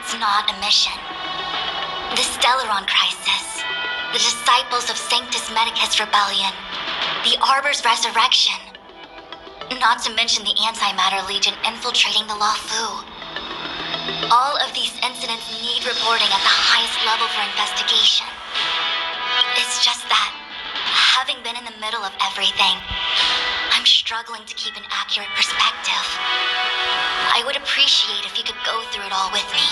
It's not a mission. The Stellaron Crisis, the Disciples of Sanctus Medicus Rebellion, the Arbor's Resurrection, not to mention the Antimatter Legion infiltrating the Loufu. All of these incidents need reporting at the highest level for investigation. It's just that, having been in the middle of everything, I'm struggling to keep an accurate perspective. I would appreciate if you could go through it all with me,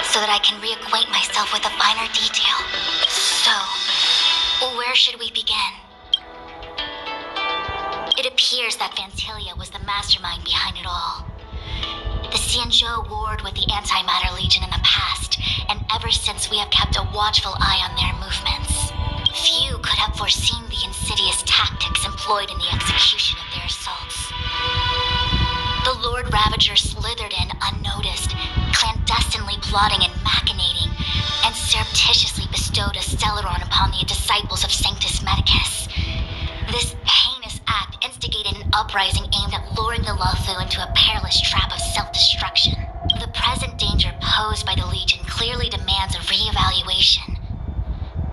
so that I can reacquaint myself with a finer detail. So, where should we begin? It appears that Phatylia was the mastermind behind it all. The Xianzhou warred with the Antimatter Legion in the past, and ever since we have kept a watchful eye on their movements. Few could have foreseen the insidious tactics employed in the execution of their assaults. The Lord Ravager slithered in unnoticed, clandestinely plotting and machinating, and surreptitiously bestowed a Stellaron upon the disciples of Sanctus Medicus. This heinous act instigated an uprising aimed at luring the Loufu into a perilous trap of self-destruction. The present danger posed by the Legion clearly demands a re-evaluation.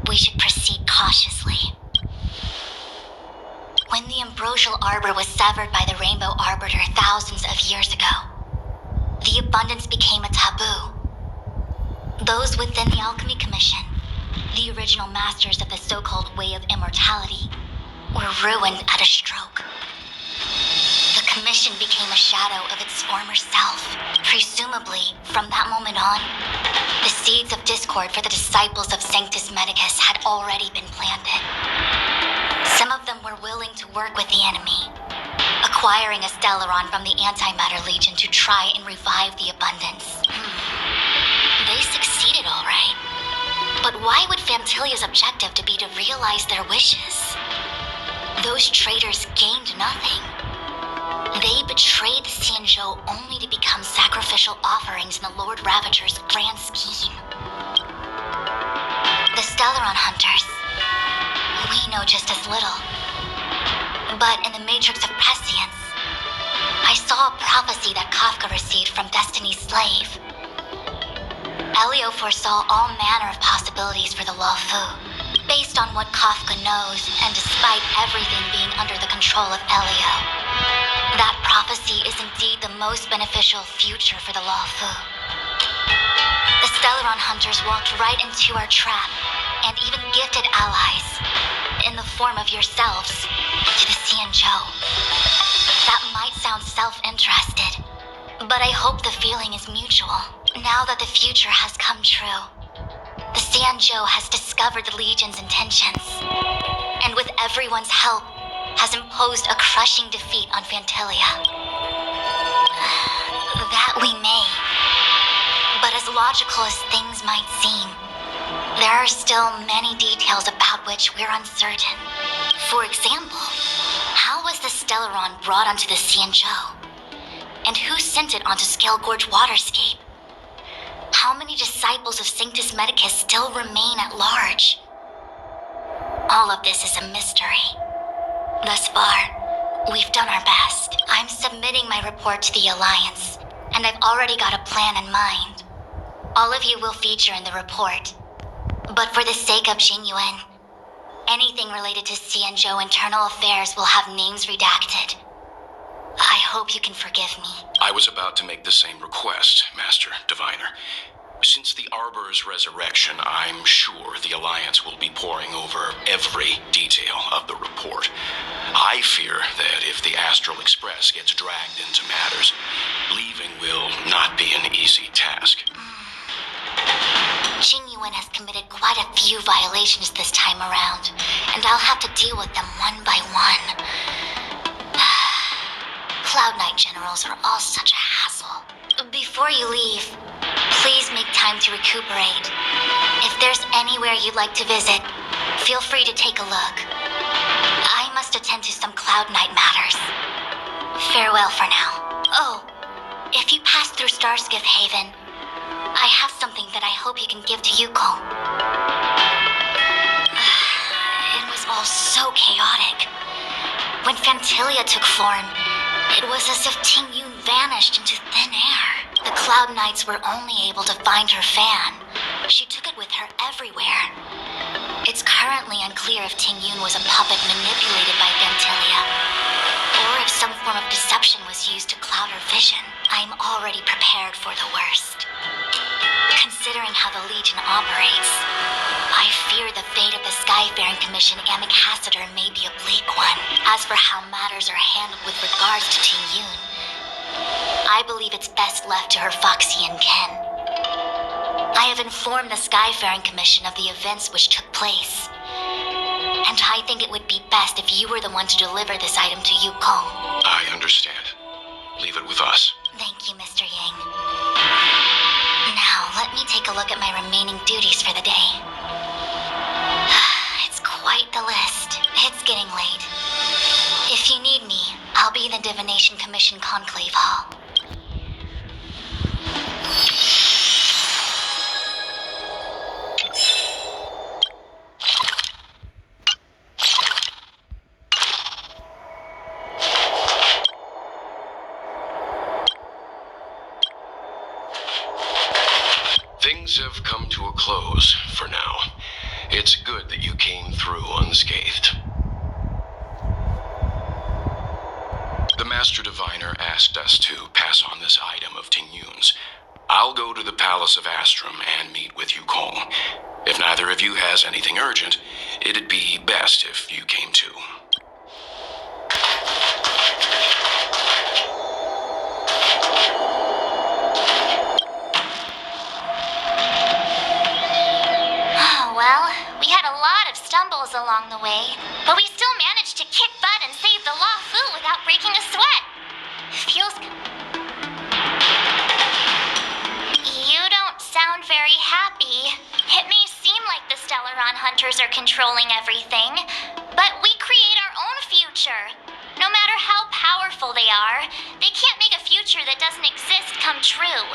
We should proceed cautiously. When the Ambrosial Arbor was severed by the Rainbow Arbiter thousands of years ago, the abundance became a taboo. Those within the Alchemy Commission, the original masters of the so-called Way of Immortality, were ruined at a stroke. The Commission became a shadow of its former self. Presumably, from that moment on, the seeds of discord for the disciples of Sanctus Medicus had already been planted. Some of them were willing to work with the enemy, acquiring a Stellaron from the Antimatter Legion to try and revive the abundance. They succeeded all right. But why would Phatylia's objective to be to realize their wishes? Those traitors gained nothing. They betrayed the Xianzhou only to become sacrificial offerings in the Lord Ravager's grand scheme. The Stellaron Hunters, we know just as little. But in the Matrix of Prescience, I saw a prophecy that Kafka received from Destiny's slave. Elio foresaw all manner of possibilities for the Loufu, based on what Kafka knows, and despite everything being under the control of Elio. That prophecy is indeed the most beneficial future for the Loufu. The Stellaron Hunters walked right into our trap, and even gifted allies, in the form of yourselves, to the Xianzhou. That might sound self-interested, but I hope the feeling is mutual. Now that the future has come true, the Xianzhou has discovered the Legion's intentions, and with everyone's help, has imposed a crushing defeat on Phatylia. That we may. But as logical as things might seem, there are still many details about which we're uncertain. For example, how was the Stellaron brought onto the Xianzhou? And who sent it onto Scale Gorge Waterscape? How many disciples of Sanctus Medicus still remain at large? All of this is a mystery. Thus far, we've done our best. I'm submitting my report to the Alliance, and I've already got a plan in mind. All of you will feature in the report. But for the sake of Jing Yuan, anything related to Xianzhou internal affairs will have names redacted. I hope you can forgive me. I was about to make the same request, Master Diviner. Since the Arbor's resurrection, I'm sure the Alliance will be poring over every detail of the report. I fear that if the Astral Express gets dragged into matters, leaving will not be an easy task. Jing Yuan has committed quite a few violations this time around, and I'll have to deal with them one by one. Cloud Knight generals are all such a hassle. Before you leave, please make time to recuperate. If there's anywhere you'd like to visit, feel free to take a look. I must attend to some Cloud Knight matters. Farewell for now. Oh, if you pass through Starskiff Haven, I have something that I hope you can give to Yukong. It was all so chaotic. When Phatylia took form, It was as if Tingyun vanished into thin air. The Cloud Knights were only able to find her fan. She took it with her everywhere. It's currently unclear if Tingyun was a puppet manipulated by Phatylia, or if some form of deception was used to cloud her vision. I'm already prepared for the worst. Considering how the Legion operates, I fear the fate of the Skyfaring Commission ambassador may be a bleak one. As for how matters are handled with regards to Tingyun, I believe it's best left to her Foxian kin. I have informed the Skyfaring Commission of the events which took place, and I think it would be best if you were the one to deliver this item to Yukong. I understand. Leave it with us. Thank you, Mr. Yang. Now, let me take a look at my remaining duties for the day. It's quite the list. It's getting late. If you need me, I'll be in the Divination Commission Conclave Hall. Things have come to a close for now. It's good that you came through unscathed. The Master Diviner asked us to pass on this item of Tingyun's. I'll go to the Palace of Astrum and meet with Yukong. If neither of you has anything urgent, it'd be best if you came too. Stumbles along the way, but we still managed to kick butt and save the Loufu without breaking a sweat. Feels... You don't sound very happy. It may seem like the Stellaron hunters are controlling everything, but we create our own future. No matter how powerful they are, they can't make a future that doesn't exist come true.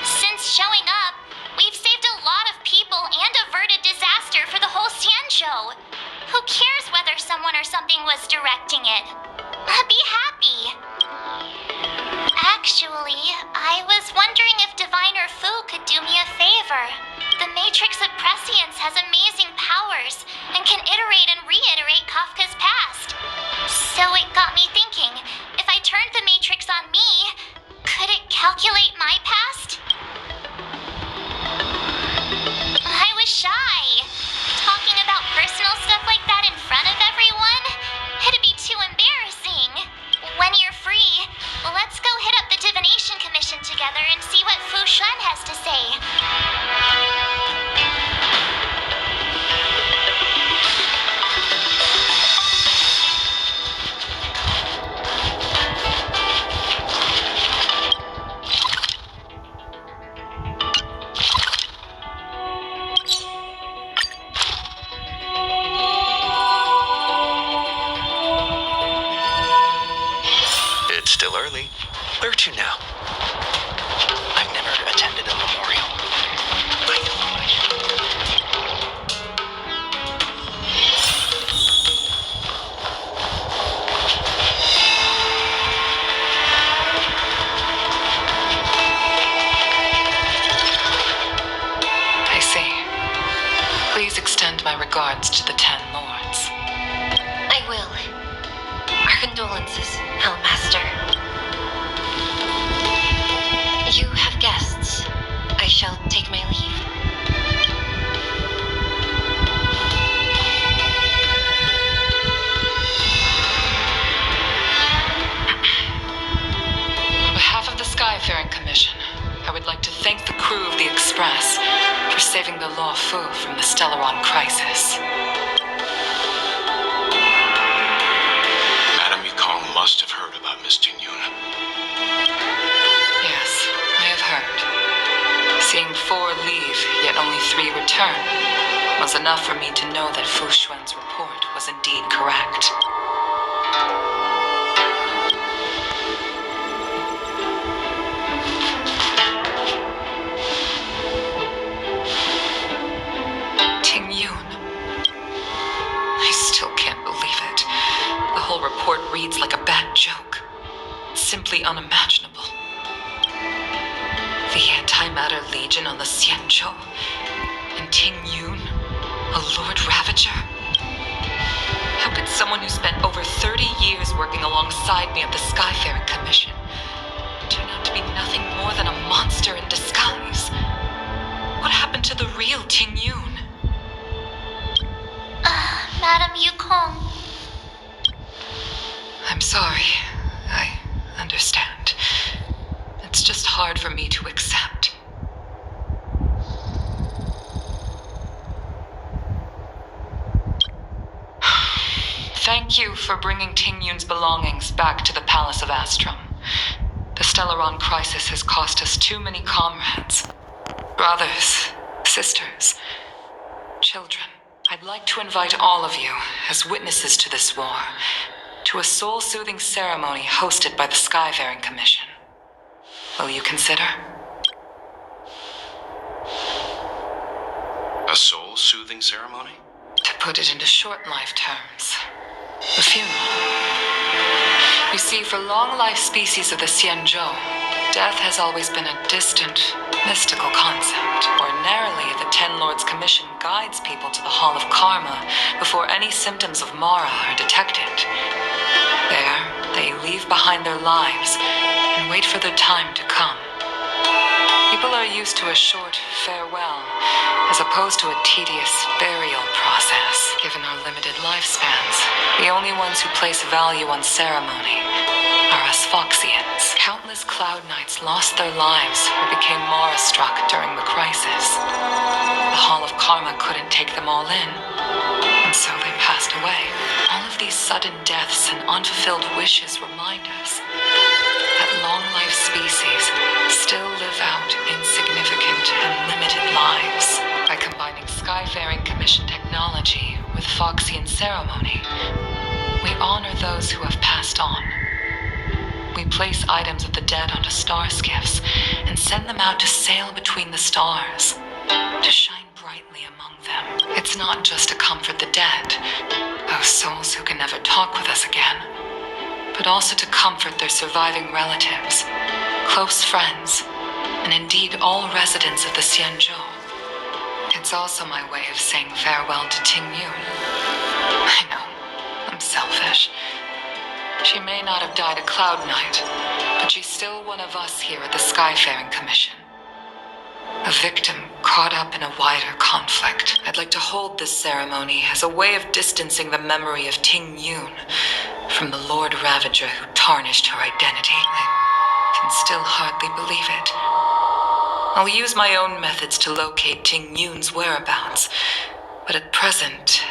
Since showing up, we've saved a lot of people and averted disaster for the whole Xianzhou. Who cares whether someone or something was directing it? Be happy. Actually, I was wondering if Diviner Fu could do me a favor. The Matrix of Prescience has amazing powers and can iterate and reiterate Kafka's past. So it got me thinking, if I turned the Matrix on me, could it calculate my past? I was shy. Talking about personal stuff like that in front of everyone? It'd be too embarrassing. When you're free, let's go hit up the Divination Commission together and see what Fu Xuan has to say. Still early. Where to now? I've never attended a memorial. I see. Please extend my regards to the 10 Lords. I will. Our condolences, Hellmaster. You have guests. I shall take my leave. On behalf of the Skyfaring Commission, I would like to thank the crew of the Express for saving the Loufu from the Stellaron crisis. Madam Yukong must have heard about Miss Tingyun. Yes, I have heard. Seeing 4 leave, yet only 3 return, was enough for me to know that Fu Xuan's report was indeed correct. Tingyun. I still can't believe it. The whole report reads like a bad joke. simply unimaginable. The Antimatter Legion on the Xianzhou, and Tingyun, a Lord Ravager. How could someone who spent over 30 years working alongside me at the Skyfaring Commission turn out to be nothing more than a monster in disguise? What happened to the real Tingyun? Madam Yukong. I'm sorry. I understand. It's just hard for me to accept. Thank you for bringing Tingyun's belongings back to the Palace of Astrum. The Stellaron crisis has cost us too many comrades. Brothers, sisters, children. I'd like to invite all of you, as witnesses to this war, to a soul-soothing ceremony hosted by the Skyfaring Commission. Will you consider? A soul-soothing ceremony? To put it into short life terms, the funeral. You see, for long-life species of the Xianzhou, death has always been a distant, mystical concept. Ordinarily, the Ten Lords Commission guides people to the Hall of Karma before any symptoms of Mara are detected. There, they leave behind their lives and wait for their time to come. People are used to a short farewell, as opposed to a tedious burial process. Given our limited lifespans, the only ones who place value on ceremony are us Foxians. Countless Cloud Knights lost their lives or became Mara-struck during the crisis. The Hall of Karma couldn't take them all in, and so they passed away. All of these sudden deaths and unfulfilled wishes remind us that long-life species still live out insignificant and limited lives. By combining Skyfaring Commission technology with Foxian ceremony, we honor those who have passed on. We place items of the dead onto starskiffs and send them out to sail between the stars, to shine brightly among them. It's not just to comfort the dead, those souls who can never talk with us again, but also to comfort their surviving relatives, close friends, and indeed all residents of the Xianzhou. It's also my way of saying farewell to Tingyun. I know, I'm selfish. She may not have died a Cloud Knight, but she's still one of us here at the Skyfaring Commission. A victim caught up in a wider conflict. I'd like to hold this ceremony as a way of distancing the memory of Tingyun from the Lord Ravager who tarnished her identity. I can still hardly believe it. I'll use my own methods to locate Tingyun's whereabouts, but at present,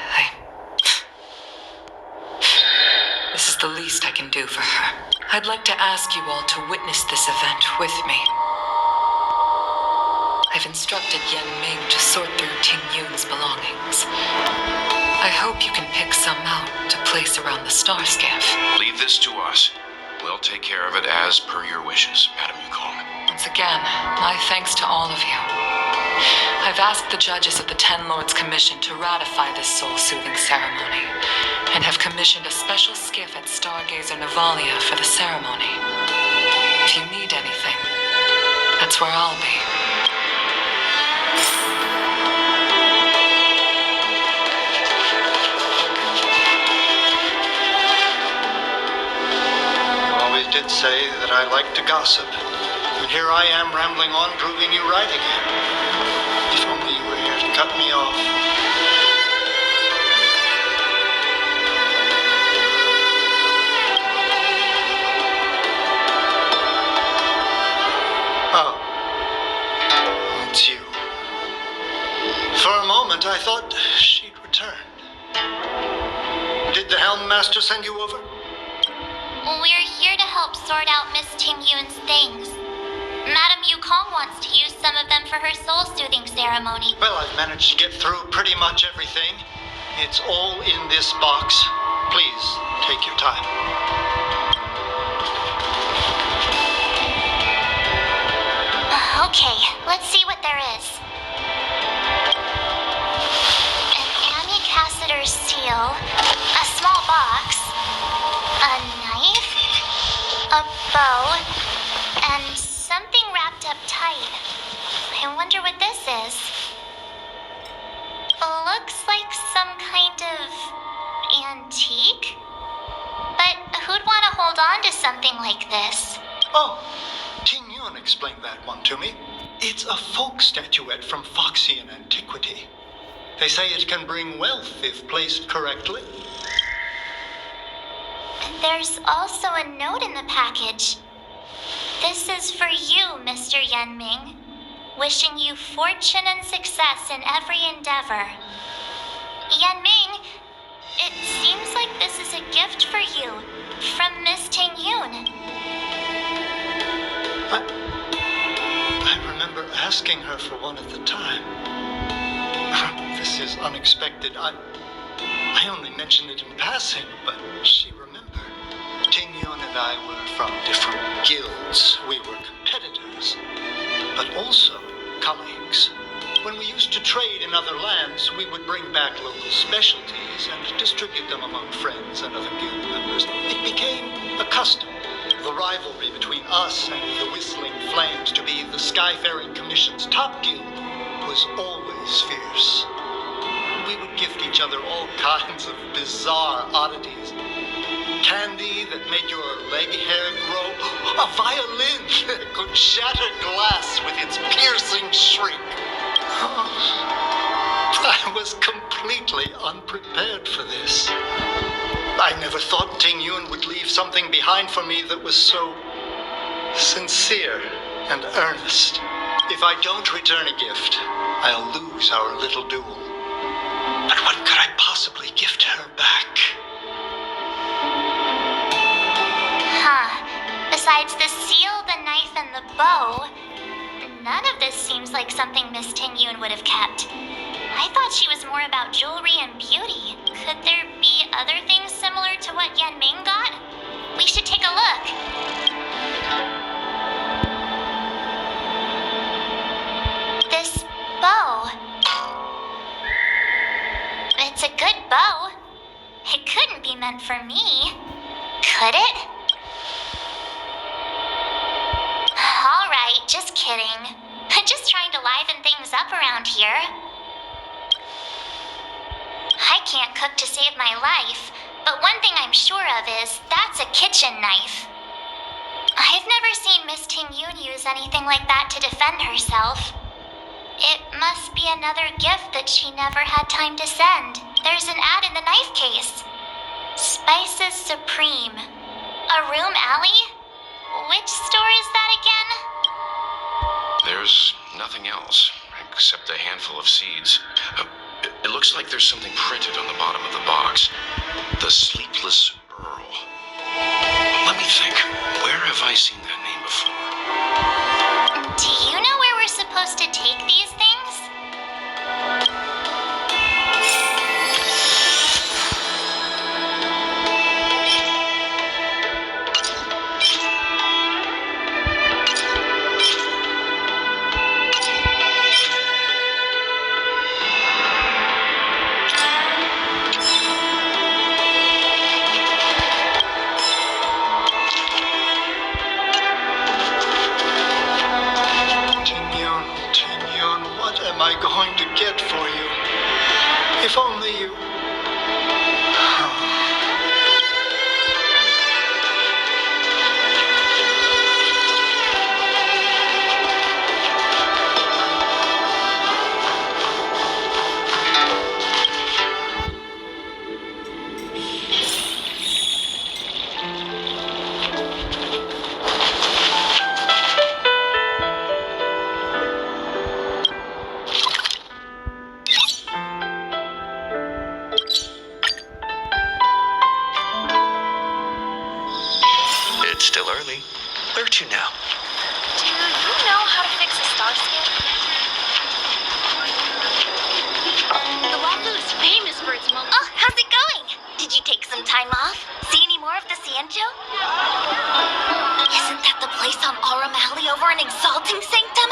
this is the least I can do for her. I'd like to ask you all to witness this event with me. I've instructed Yan Ming to sort through Tingyun's belongings. I hope you can pick some out to place around the Starskiff. Leave this to us. We'll take care of it as per your wishes, Madam Yukong. Once again, my thanks to all of you. I've asked the judges of the Ten Lords Commission to ratify this soul-soothing ceremony, and have commissioned a special skiff at Stargazer Navalia for the ceremony. If you need anything, that's where I'll be. You always did say that I like to gossip. And here I am rambling on, proving you right again. If only you were here to cut me off. Oh. It's you. For a moment, I thought she'd returned. Did the Helm Master send you over? We're here to help sort out Miss Tingyun's things. Madam Yukong wants to use some of them for her soul-soothing ceremony. Well, I've managed to get through pretty much everything. It's all in this box. Please, take your time. Okay, let's see what there is. An amicassator seal, a small box, a knife, a bow, and something wrapped up tight. I wonder what this is. Looks like some kind of antique? But who'd want to hold on to something like this? Oh, Tingyun explained that one to me. It's a folk statuette from Foxian antiquity. They say it can bring wealth if placed correctly. There's also a note in the package. This is for you, Mr. Yanming. Wishing you fortune and success in every endeavor. Yanming, it seems like this is a gift for you from Miss Tingyun. I remember asking her for one at the time. This is unexpected. I only mentioned it in passing, but she remembered. Tingyun and I were from different guilds. We were competitors, but also colleagues. When we used to trade in other lands, we would bring back local specialties and distribute them among friends and other guild members. It became a custom. The rivalry between us and the Whistling Flames to be the Skyfaring Commission's top guild was always fierce. We would gift each other all kinds of bizarre oddities. Candy that made your leg hair grow. A violin that could shatter glass with its piercing shriek. I was completely unprepared for this. I never thought Tingyun would leave something behind for me that was so sincere and earnest. If I don't return a gift, I'll lose our little duel. But what could I possibly gift her back? Besides the seal, the knife, and the bow, none of this seems like something Miss Tingyun would have kept. I thought she was more about jewelry and beauty. Could there be other things similar to what Yanming got? We should take a look. This bow. It's a good bow. It couldn't be meant for me, could it? Alright, just kidding. Just trying to liven things up around here. I can't cook to save my life, but one thing I'm sure of is that's a kitchen knife. I've never seen Miss Tingyun use anything like that to defend herself. It must be another gift that she never had time to send. There's an ad in the knife case. Spices Supreme. Aurum Alley? Which store is that again? There's nothing else, except a handful of seeds. It looks like there's something printed on the bottom of the box. The Sleepless Earl. Let me think. Where have I seen that name before? Do you know where we're supposed to take these things? If only you... Still early. Where to now? Do you know how to fix a Starskiff? The Loufu is famous for its moment. Oh, how's it going? Did you take some time off? See any more of the Xianzhou? Isn't that the place on Aurum Alley over in Exalting Sanctum?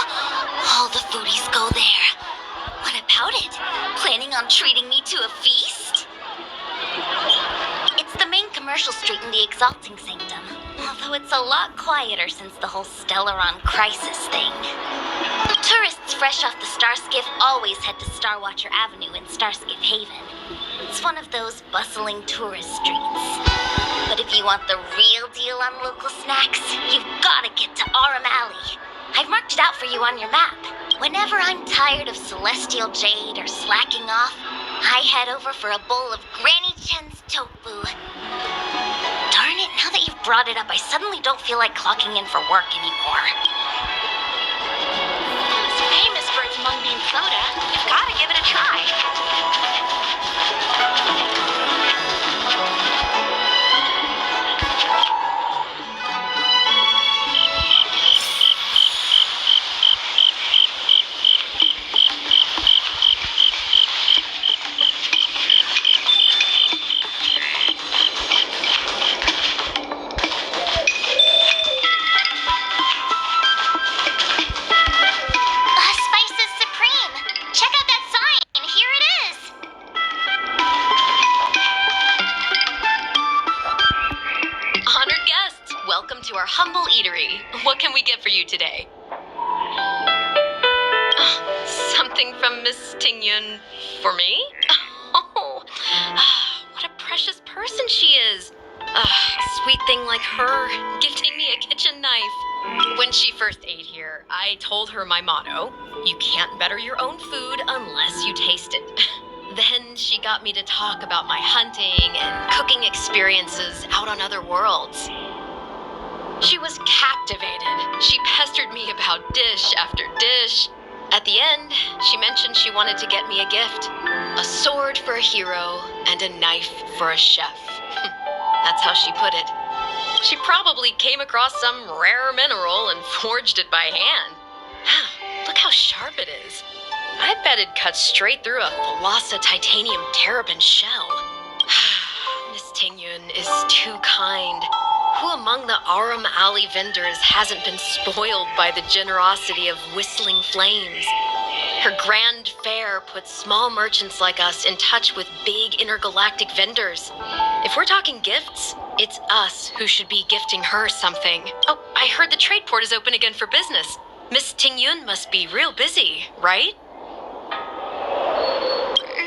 All the foodies go there. What about it? Planning on treating me to a feast? It's the main commercial street in the Exalting Sanctum. Although Though it's a lot quieter since the whole Stellaron crisis thing. Tourists fresh off the Starskiff always head to Starwatcher Avenue in Starskiff Haven. It's one of those bustling tourist streets. But if you want the real deal on local snacks, you've gotta get to Aurum Alley. I've marked it out for you on your map. Whenever I'm tired of Celestial Jade or slacking off, I head over for a bowl of Granny Chen's tofu. Darn it, now that you've brought it up, I suddenly don't feel like clocking in for work anymore. It's famous for its mung bean soda. You've gotta give it a try. Humble eatery. What can we get for you today? Something from Miss Tingyun for me? Oh, what a precious person she is. Sweet thing like her, gifting me a kitchen knife. When she first ate here, I told her my motto: you can't better your own food unless you taste it. Then she got me to talk about my hunting and cooking experiences out on other worlds. She was captivated. She pestered me about dish after dish. At the end, she mentioned she wanted to get me a gift. A sword for a hero and a knife for a chef. That's how she put it. She probably came across some rare mineral and forged it by hand. Look how sharp it is. I bet it cuts straight through a Thalassa titanium terrapin shell. Miss Tingyun is too kind. Who among the Aurum Alley vendors hasn't been spoiled by the generosity of Whistling Flames? Her grand fare puts small merchants like us in touch with big intergalactic vendors. If we're talking gifts, it's us who should be gifting her something. Oh, I heard the trade port is open again for business. Miss Tingyun must be real busy, right?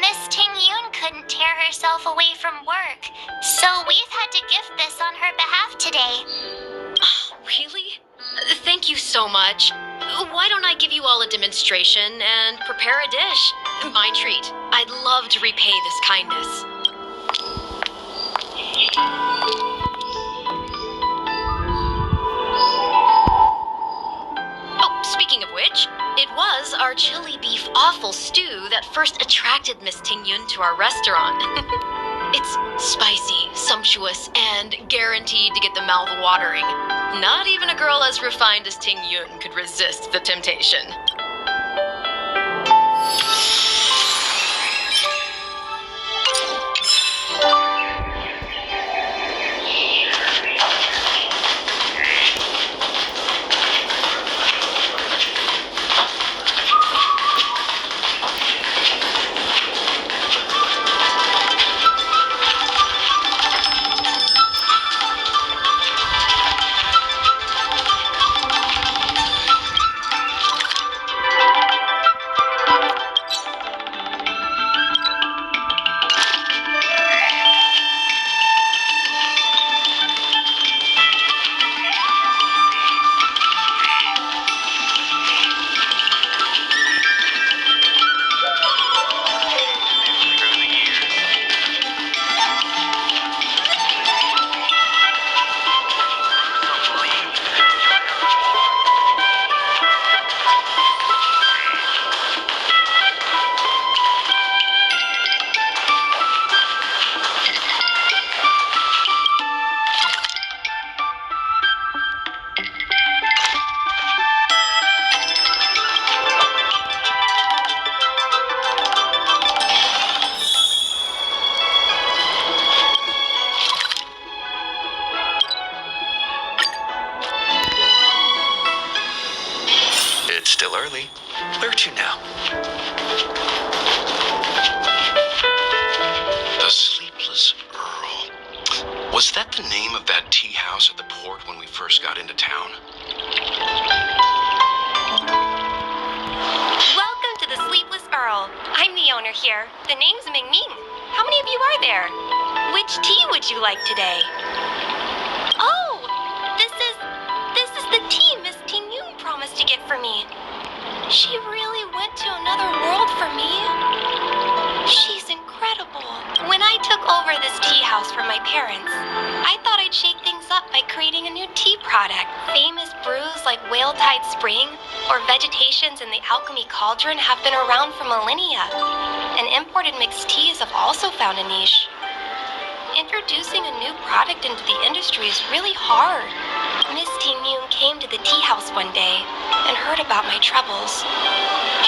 Miss Tingyun couldn't tear herself away from work, so we've had to gift this on her behalf today. Oh, really? Thank you so much. Why don't I give you all a demonstration and prepare a dish? My treat. I'd love to repay this kindness. Oh, speaking of which, it was our chili beef offal stew that first attracted Miss Tingyun to our restaurant. It's spicy, sumptuous, and guaranteed to get the mouth watering. Not even a girl as refined as Tingyun could resist the temptation. Still early. Where to now? The Sleepless Earl. Was that the name of that tea house at the port when we first got into town? Welcome to the Sleepless Earl. I'm the owner here. The name's Ming Ming. How many of you are there? Which tea would you like today? Oh, this is the tea Miss Tingyun promised to get for me. She really went to another world for me. She's incredible. When I took over this tea house from my parents, I thought I'd shake things up by creating a new tea product. Famous brews like Whale Tide Spring or vegetations in the alchemy cauldron have been around for millennia, and imported mixed teas have also found a niche. Introducing a new product into the industry is really hard. Miss Tingyun came to the tea house one day and heard about my troubles.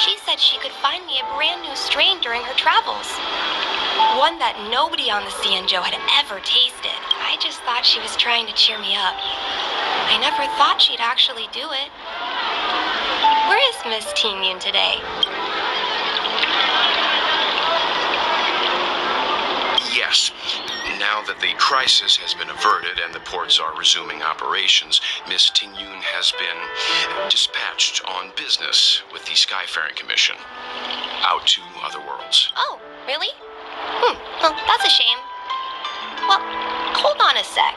She said she could find me a brand new strain during her travels. One that nobody on the Xianzhou had ever tasted. I just thought she was trying to cheer me up. I never thought she'd actually do it. Where is Miss Tingyun today? Yes. Now that the crisis has been averted and the ports are resuming operations, Miss Tingyun has been dispatched on business with the Skyfaring Commission out to other worlds. Oh, really? Well, that's a shame. Well, hold on a sec.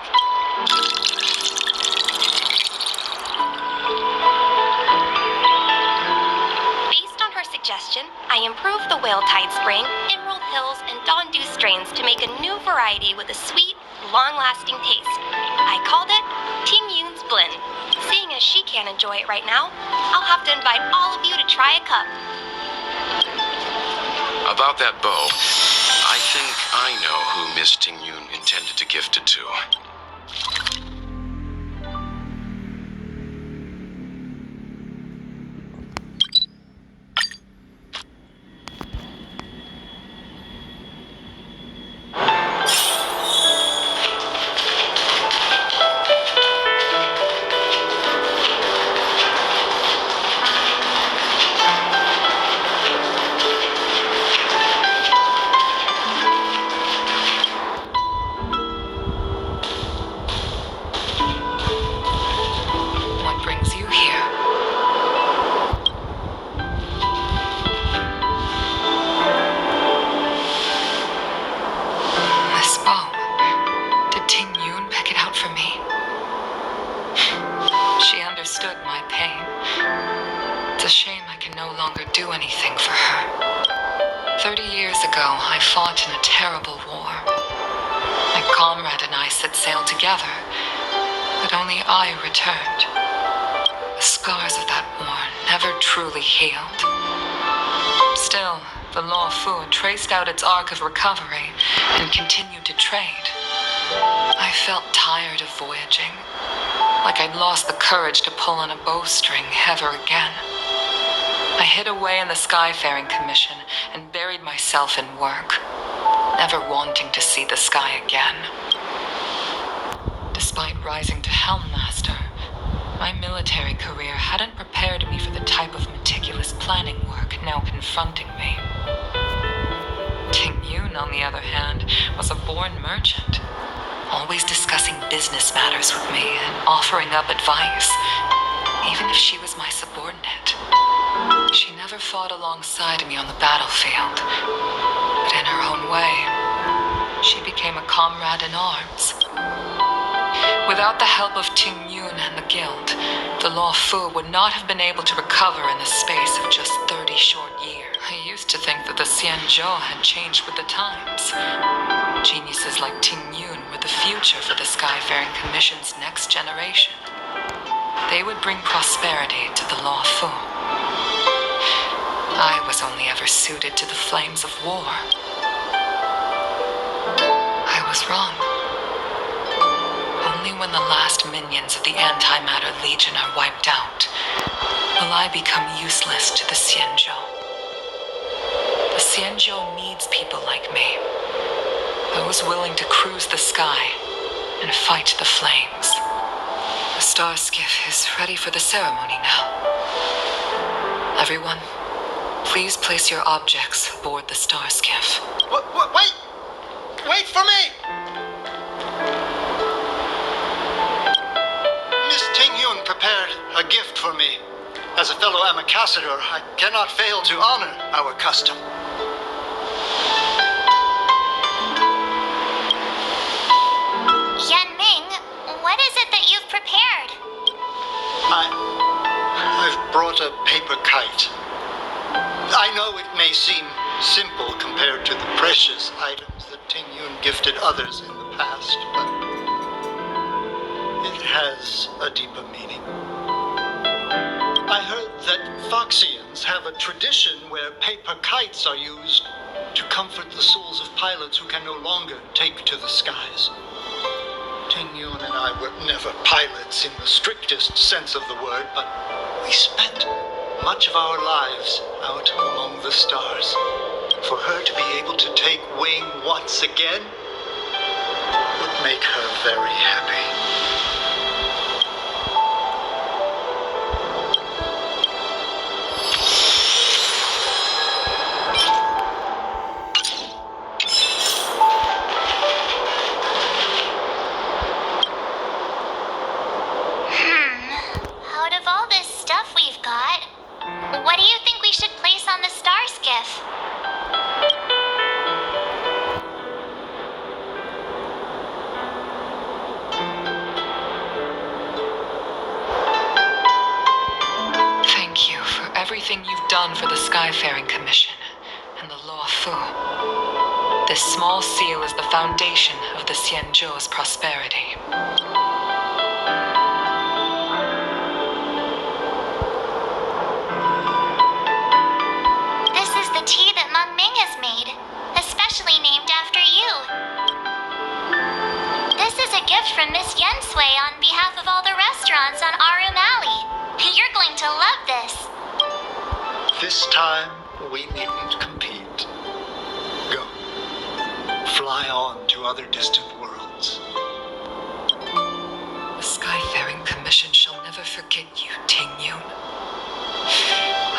Based on her suggestion, I improved the Whale Tide Spring, Emerald Hills, and Dawn Dew strains to make a new variety with a sweet, long-lasting taste. I called it Tingyun's Blend. Seeing as she can't enjoy it right now, I'll have to invite all of you to try a cup. About that bow, I think I know who Miss Tingyun intended to gift it to. Together, but only I returned. The scars of that war never truly healed. Still, the Luofu traced out its arc of recovery and continued to trade. I felt tired of voyaging, like I'd lost the courage to pull on a bowstring ever again. I hid away in the Skyfaring Commission and buried myself in work, never wanting to see the sky again. Despite rising to Helmmaster, my military career hadn't prepared me for the type of meticulous planning work now confronting me. Tingyun, on the other hand, was a born merchant, always discussing business matters with me and offering up advice, even if she was my subordinate. She never fought alongside me on the battlefield, but in her own way, she became a comrade in arms. Without the help of Tingyun and the guild, the Luofu would not have been able to recover in the space of just 30 short years. I used to think that the Xianzhou had changed with the times. Geniuses like Tingyun were the future for the Skyfaring Commission's next generation. They would bring prosperity to the Luofu. I was only ever suited to the flames of war. I was wrong. Only when the last minions of the Antimatter Legion are wiped out will I become useless to the Xianzhou. The Xianzhou needs people like me, those willing to cruise the sky and fight the flames. The Starskiff is ready for the ceremony now. Everyone, please place your objects aboard the Starskiff. Wait! Wait for me! prepared a gift for me. As a fellow ambassador, I cannot fail to honor our custom. Yanming, what is it that you've prepared? I've brought a paper kite. I know it may seem simple compared to the precious items that Tingyun gifted others in the past, but it has a deeper meaning. I heard that Foxians have a tradition where paper kites are used to comfort the souls of pilots who can no longer take to the skies. Tingyun and I were never pilots in the strictest sense of the word, but we spent much of our lives out among the stars. For her to be able to take wing once again would make her very happy. Out of all this stuff we've got, what do you think we should place on the Starskiff? Thank you for everything you've done for the Skyfaring Commission and the Luofu. This small seal is the foundation of the Xianzhou's prosperity. This is the tea that Meng Ming has made, especially named after you. This is a gift from Miss Yensui on behalf of all the restaurants on Aurum Alley. You're going to love this. This time, we needn't compete. Go. Fly on to other distant worlds. The Skyfaring Commission shall never forget you, Tingyun.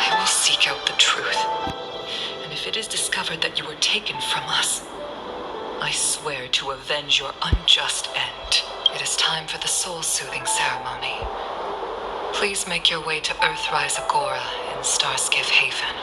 I will seek out the truth. And if it is discovered that you were taken from us, I swear to avenge your unjust end. It is time for the soul-soothing ceremony. Please make your way to Earthrise Agora in Starskiff Haven.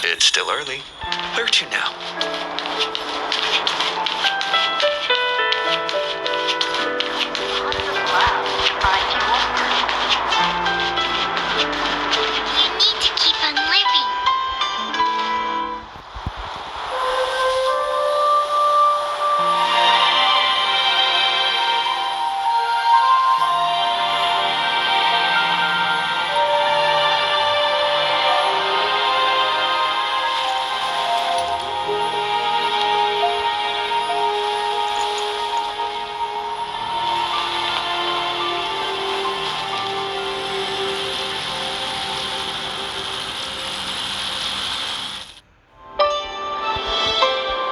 It's still early. Where to now? You need to keep on living.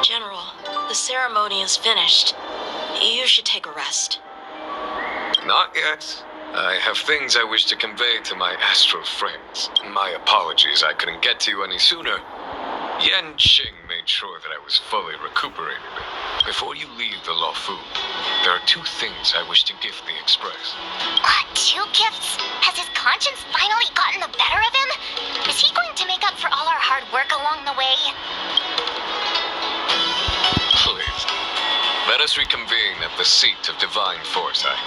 General, the ceremony is finished. You should take a rest. Not yet. I have things I wish to convey to my astral friends. My apologies I couldn't get to you any sooner. Yan Qing made sure that I was fully recuperated. Before you leave the Luofu, there are two things I wish to gift the Express. Two gifts? Has his conscience finally gotten the better of him? Is he going to make up for all our hard work along the way? Please, let us reconvene at the Seat of Divine Foresight.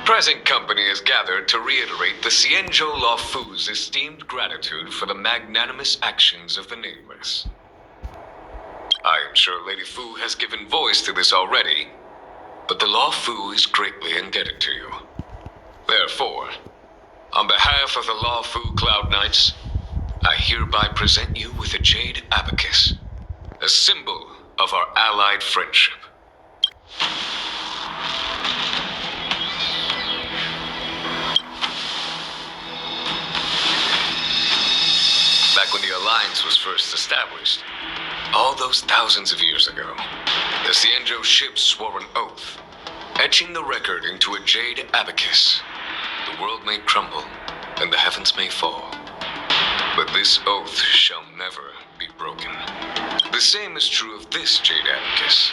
Present company is gathered to reiterate the Xianzhou Luofu's esteemed gratitude for the magnanimous actions of the Nameless. I am sure Lady Fu has given voice to this already, but the Luofu is greatly indebted to you. Therefore, on behalf of the Luofu Cloud Knights, I hereby present you with a Jade Abacus, a symbol of our allied friendship. Back when the Alliance was first established, all those thousands of years ago, the Xianzhou ships swore an oath, etching the record into a Jade Abacus. The world may crumble, and the heavens may fall, but this oath shall never be broken. The same is true of this Jade Abacus.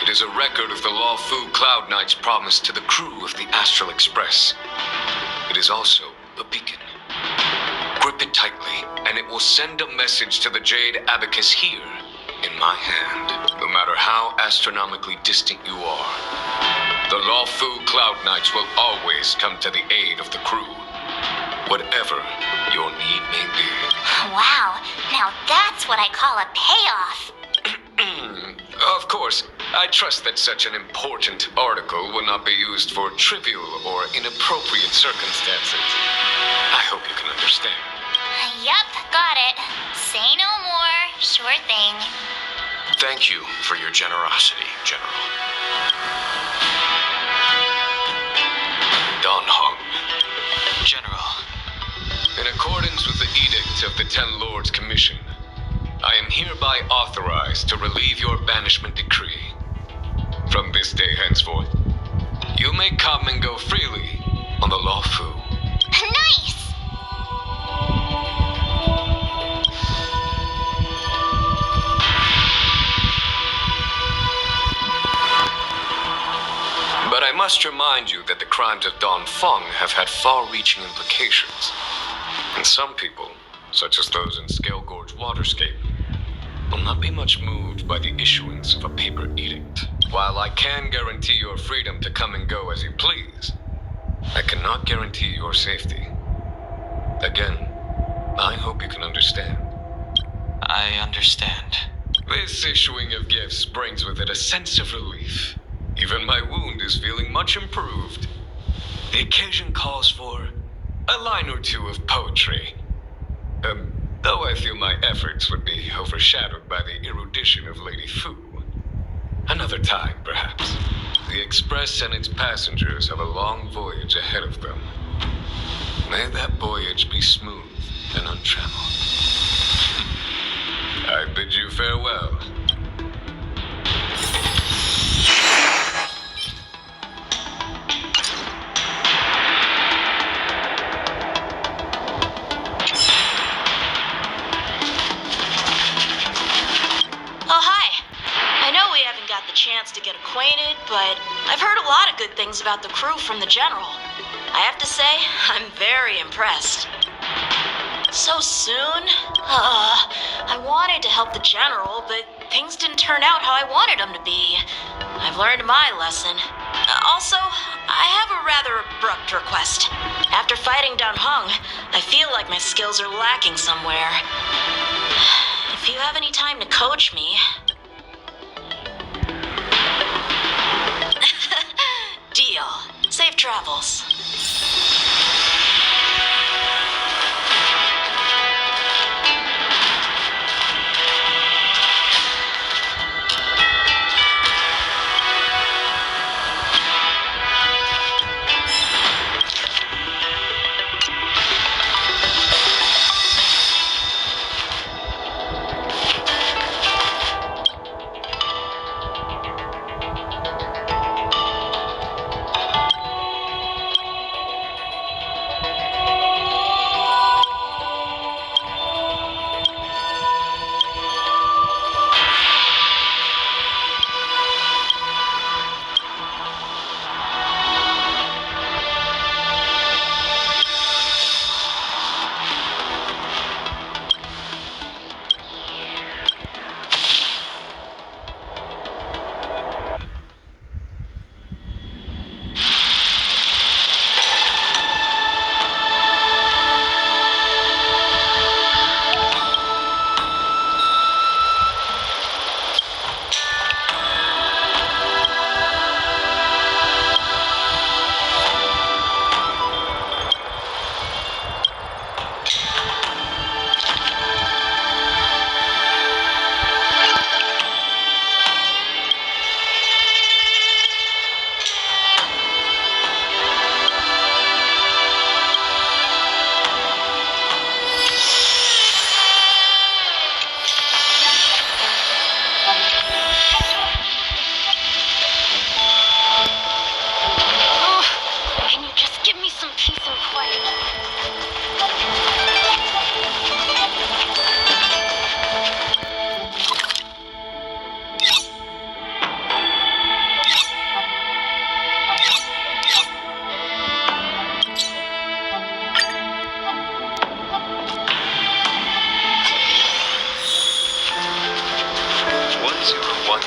It is a record of the Luofu Cloud Knight's promise to the crew of the Astral Express. It is also a beacon. Grip it tightly, and it will send a message to the Jade Abacus here, in my hand. No matter how astronomically distant you are, the Luofu Cloud Knights will always come to the aid of the crew, whatever your need may be. Wow, now that's what I call a payoff. Of course, I trust that such an important article will not be used for trivial or inappropriate circumstances. I hope you can understand. Yup, got it. Say no more. Sure thing. Thank you for your generosity, General. Don Hong. General, In accordance with the edict of the Ten Lords Commission, I am hereby authorized to relieve your banishment decree. From this day henceforth, you may come and go freely on the Luofu. Nice! But I must remind you that the crimes of Don Feng have had far-reaching implications. And some people, such as those in Scale Gorge Waterscape, will not be much moved by the issuance of a paper edict. While I can guarantee your freedom to come and go as you please, I cannot guarantee your safety. Again, I hope you can understand. I understand. This issuing of gifts brings with it a sense of relief. Even my wound is feeling much improved. The occasion calls for a line or two of poetry. Though I feel my efforts would be overshadowed by the erudition of Lady Fu. Another time, perhaps. The Express and its passengers have a long voyage ahead of them. May that voyage be smooth and untrammeled. I bid you farewell. Chance to get acquainted, but I've heard a lot of good things about the crew from the General. I have to say, I'm very impressed. So soon? I wanted to help the General, but things didn't turn out how I wanted them to be. I've learned my lesson. Also, I have a rather abrupt request. After fighting Don Hong, I feel like my skills are lacking somewhere. If you have any time to coach me... Deal. Safe travels.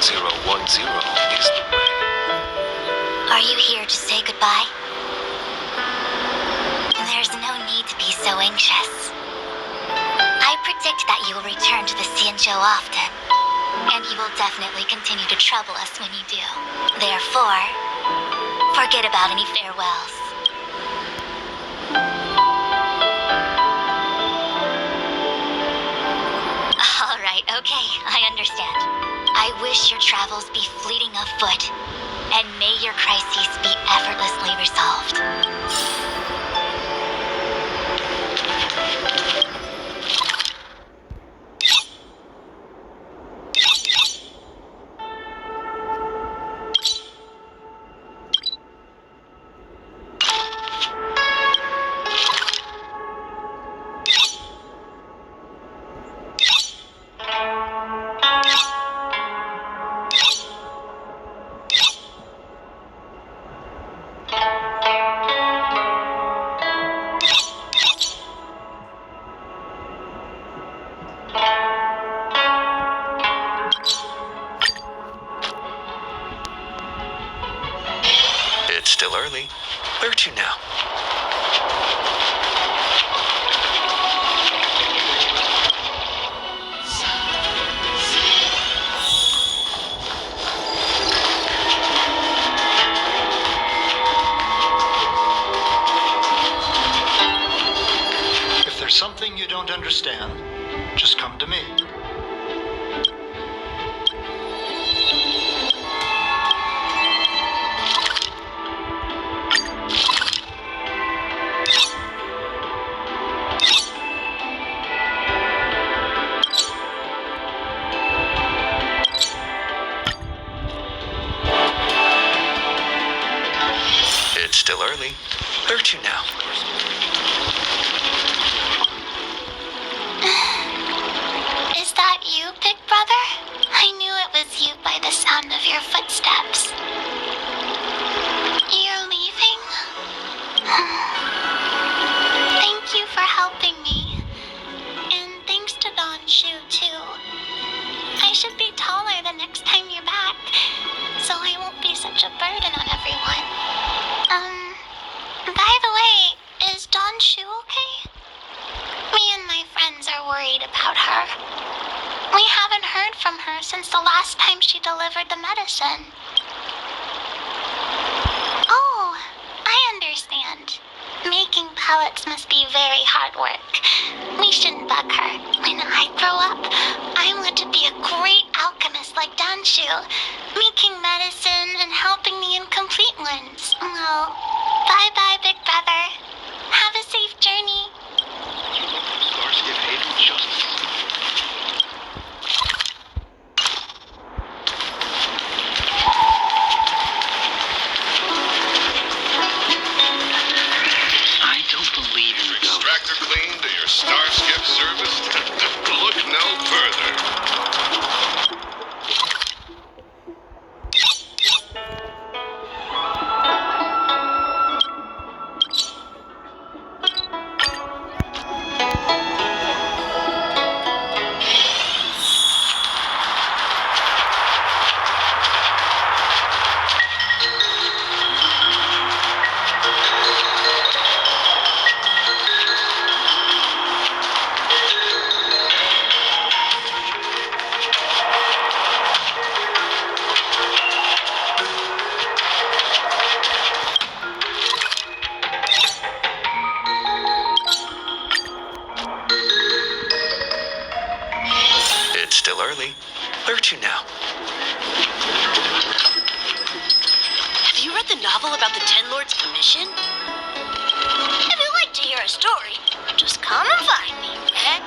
is the way. Are you here to say goodbye? There's no need to be so anxious. I predict that you will return to the Xianzhou often, and you will definitely continue to trouble us when you do. Therefore, forget about any farewells. All right, okay, I understand. I wish your travels be fleeting of foot, and may your crises be effortlessly resolved. It's still early. Where to now? If there's something you don't understand, just come to me. It's still early. Where to now? Is that you, Big Brother? I knew it was you by the sound of your footsteps. You're leaving? Thank you for helping me. And thanks to Don Shu, too. I should be taller the next time you're back, so I won't be such a burden on everyone. By the way, is Don Shu okay? Me and my friends are worried about her. We haven't heard from her since the last time she delivered the medicine. Oh, I understand. Making pellets must be very hard work. We shouldn't bug her. When I grow up, I want to be a great alchemist like Danshu, making medicine and helping the incomplete ones. Well, bye-bye, Big Brother. Have a safe journey. Starskiff hated justice. I don't believe in ghosts. Extractor clean to your Starskiff service? Look no further. It's still early. Where to now? Have you read the novel about the Ten Lords Commission? If you'd like to hear a story, just come and find me, okay?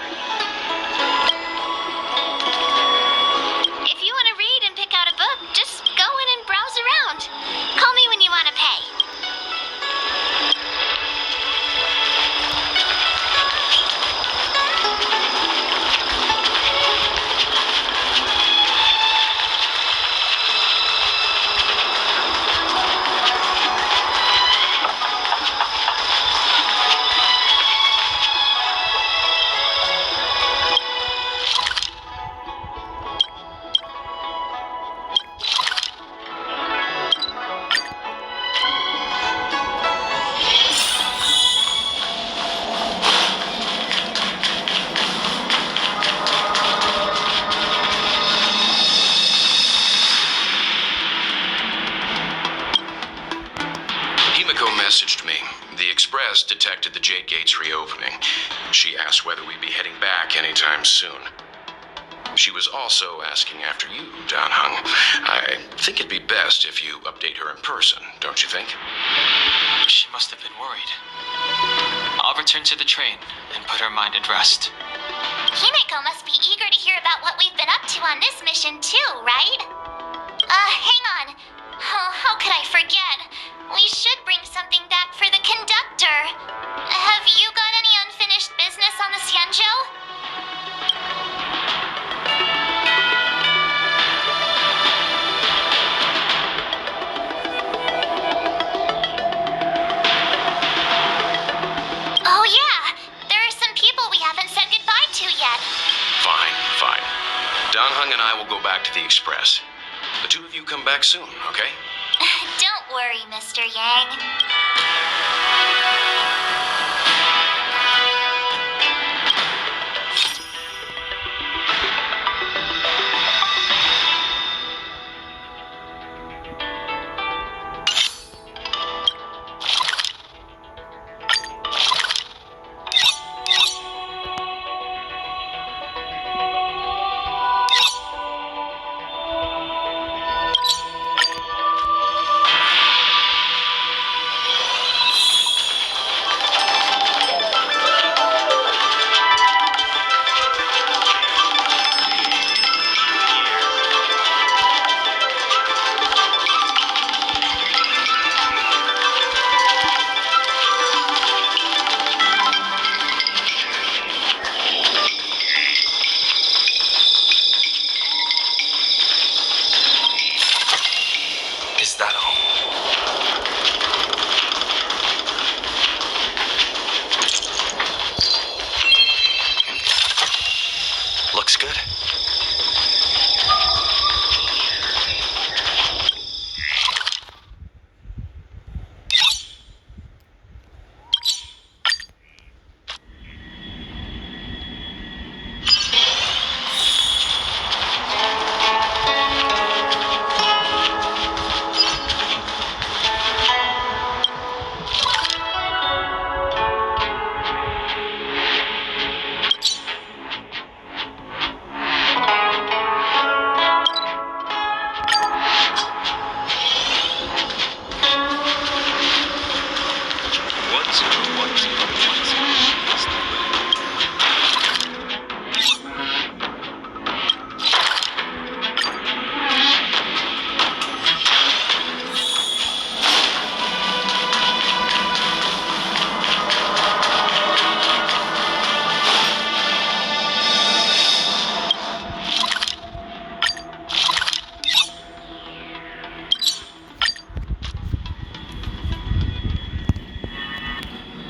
If you want to read and pick out a book, just go in and browse around. Call me when you want to pay. Himiko messaged me. The Express detected the Jade Gates reopening. She asked whether we'd be heading back anytime soon. She was also asking after you, Dan Heng. I think it'd be best if you update her in person, don't you think? She must have been worried. I'll return to the train and put her mind at rest. Himiko must be eager to hear about what we've been up to on this mission too, right? Hang on. Oh, how could I forget? We should bring something back for the conductor. Have you got any unfinished business on the Xianzhou? Oh yeah, there are some people we haven't said goodbye to yet. Fine. Dan Heng and I will go back to the Express. The two of you come back soon, okay? Don't worry, Mr. Yang.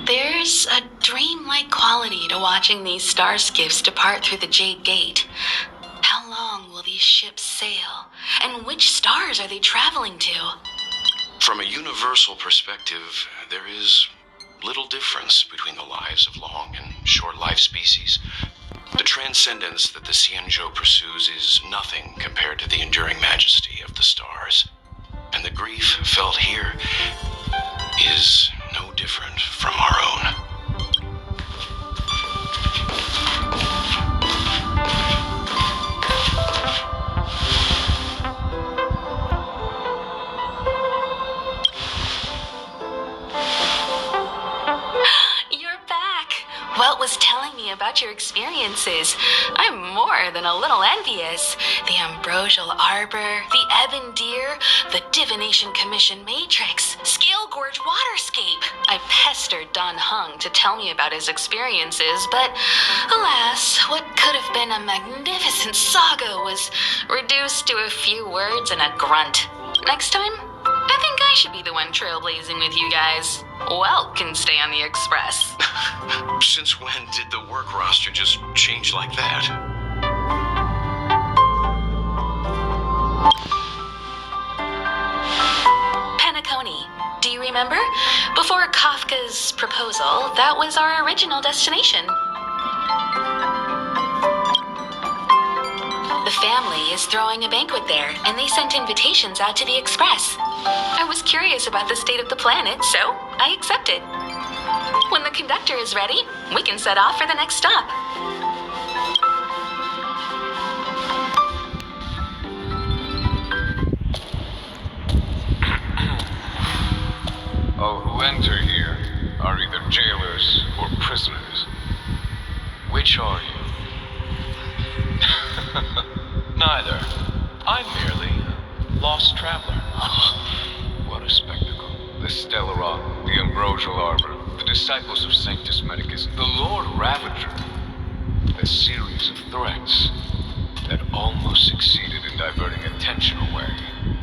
There's a dreamlike quality to watching these Starskiffs depart through the Jade Gate. How long will these ships sail? And which stars are they traveling to? From a universal perspective, there is little difference between the lives of long and short-lived species. The transcendence that the Xianzhou pursues is nothing compared to the enduring majesty of the stars. And the grief felt here is no different from our own. Welt was telling me about your experiences. I'm more than a little envious. The Ambrosial Arbor, the Ebon Deer, the Divination Commission Matrix, Scale Gorge Waterscape. I pestered Dan Heng to tell me about his experiences, but alas, what could have been a magnificent saga was reduced to a few words and a grunt. Next time, I think I should be the one trailblazing with you guys. Welt can stay on the Express. Since when did the work roster just change like that? Penacony. Do you remember? Before Kafka's proposal, that was our original destination. The family is throwing a banquet there, and they sent invitations out to the Express. I was curious about the state of the planet, so I accepted. When the conductor is ready, we can set off for the next stop. All who enter here are either jailers or prisoners. Which are you? Neither. I'm merely a lost traveler. What a spectacle. The Stellaron, the Ambrosial Arbor, the disciples of Sanctus Medicus, the Lord Ravager. A series of threats that almost succeeded in diverting attention away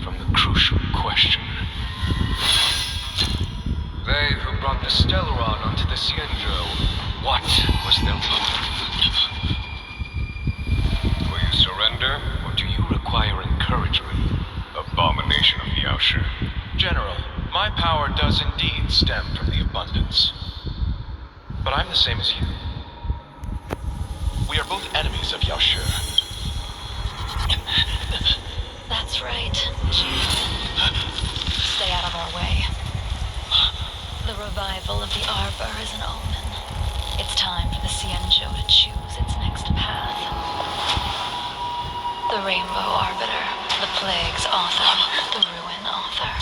from the crucial question. They who brought the Stellaron onto the Xianzhou, what was their motive? Will you surrender, or do you require encouragement? Abomination of Yaoshi. General, my power does indeed stem from the abundance. But I'm the same as you. We are both enemies of Yaoshi. That's right. Stay out of our way. The revival of the Arbor is an omen. It's time for the Xianzhou to choose its next path. The Rainbow Arbiter, the Plague's author, the Ruin author.